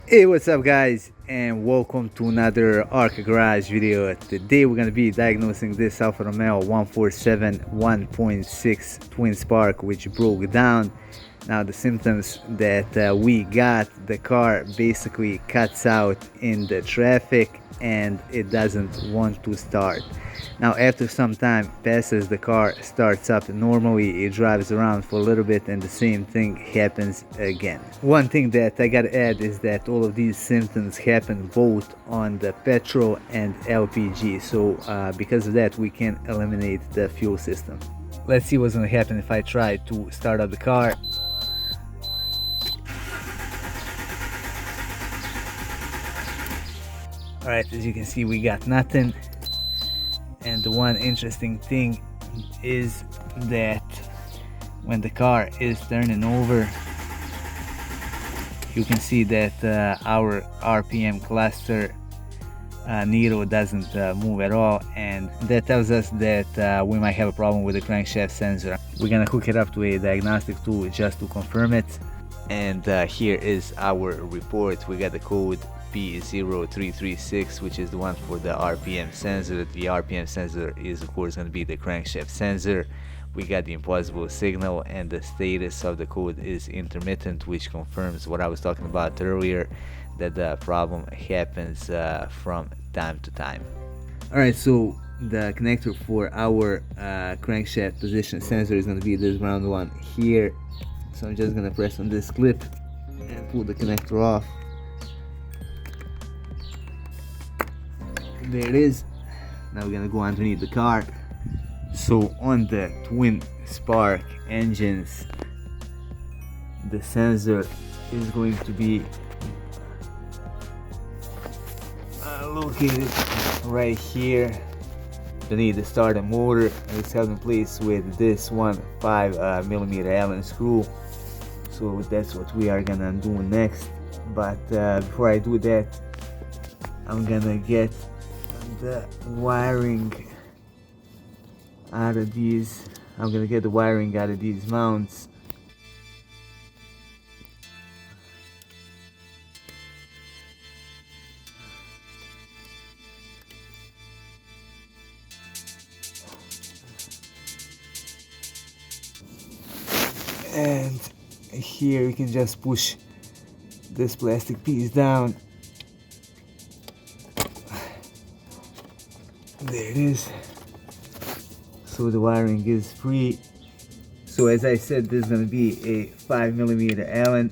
Hey, what's up guys, and welcome to another Arc Garage video. Today we're gonna be diagnosing this Alfa Romeo 147 1.6 twin spark which broke down. Now the symptoms that we got, the car basically cuts out in the traffic and it doesn't want to start. Now after some time passes, the car starts up normally, it drives around for a little bit and the same thing happens again. One thing that I gotta add is that all of these symptoms happen both on the petrol and LPG, so because of that we can eliminate the fuel system. Let's see what's gonna happen if I try to start up the car. Alright, as you can see we got nothing. And the one interesting thing is that when the car is turning over, you can see that our RPM cluster needle doesn't move at all, and that tells us that we might have a problem with the crankshaft sensor. We're gonna hook it up to a diagnostic tool just to confirm it, and here is our report. We got the code P0336, which is the one for the RPM sensor. The RPM sensor is of course going to be the crankshaft sensor. We got the impossible signal, and the status of the code is intermittent, which confirms what I was talking about earlier, that the problem happens from time to time. Alright, so the connector for our crankshaft position sensor is going to be this round one here. So I'm just going to press on this clip and pull the connector off. There it is. Now we're gonna go underneath the car. So on the twin spark engines, the sensor is going to be located right here beneath the starter motor, and it's held in place with this 5mm Allen screw. So that's what we are gonna do next. But before I do that, I'm gonna get the wiring out of these. I'm gonna get the wiring out of these mounts. And here you can just push this plastic piece down. There it is. So the wiring is free. So as I said, this is going to be a 5mm Allen.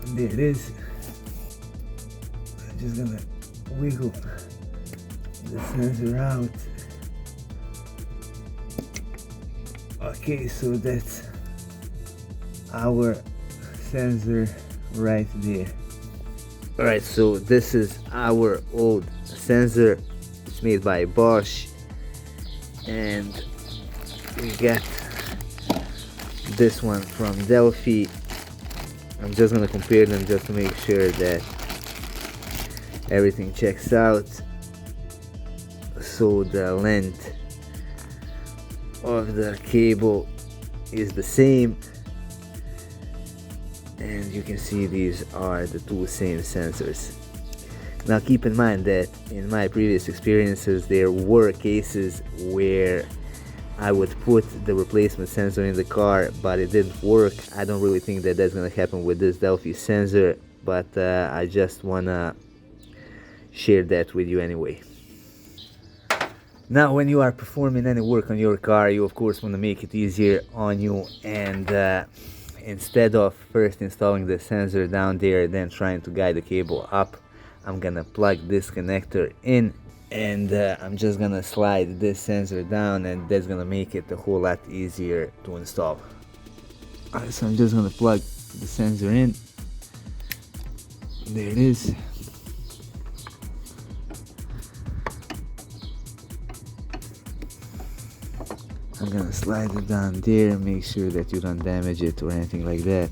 There it is. I'm just gonna wiggle the sensor out. Okay, so that's our sensor right there. Alright, so this is our old sensor. It's made by Bosch, and we got this one from Delphi. I'm just gonna compare them just to make sure that everything checks out. So the length of the cable is the same, and you can see these are the two same sensors. Now keep in mind that in my previous experiences there were cases where I would put the replacement sensor in the car, but it didn't work. I don't really think that that's gonna happen with this Delphi sensor, but I just wanna share that with you anyway. Now when you are performing any work on your car, you of course want to make it easier on you, and instead of first installing the sensor down there then trying to guide the cable up, I'm gonna plug this connector in, and I'm just gonna slide this sensor down, and that's gonna make it a whole lot easier to install. Alright, so I'm just gonna plug the sensor in. There it is. I'm gonna slide it down there, make sure that you don't damage it or anything like that.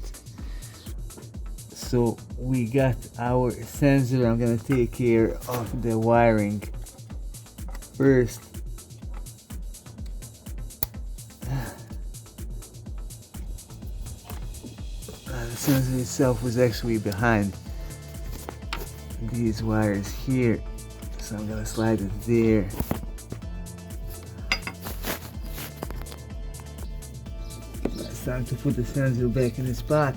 So we got our sensor. I'm gonna take care of the wiring first. The sensor itself was actually behind these wires here, so I'm gonna slide it there. It's time to put the sensor back in its spot.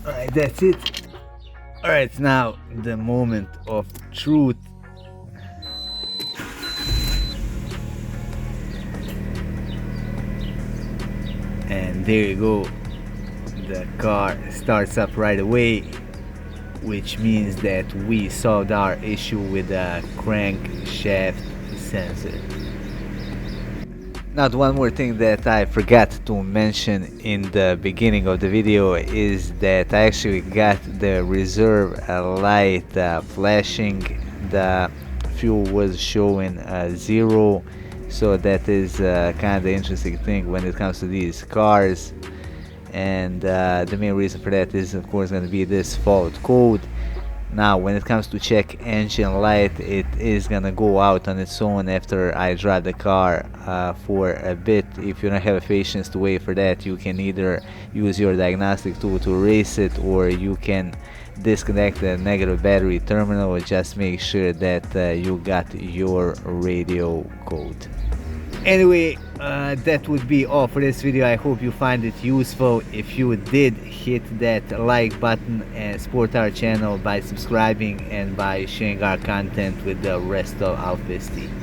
Alright, that's it. Alright, now the moment of truth. And there you go. The car starts up right away, which means that we solved our issue with the crankshaft sensor. Now, one more thing that I forgot to mention in the beginning of the video is that I actually got the reserve light flashing. The fuel was showing 0, so that is kind of interesting thing when it comes to these cars. And the main reason for that is, of course, going to be this fault code. Now, when it comes to check engine light, it is gonna go out on its own after I drive the car for a bit. If you don't have patience to wait for that, you can either use your diagnostic tool to erase it, or you can disconnect the negative battery terminal. Just make sure that you got your radio code. Anyway, that would be all for this video. I hope you find it useful. If you did, hit that like button and support our channel by subscribing and by sharing our content with the rest of Alfa team.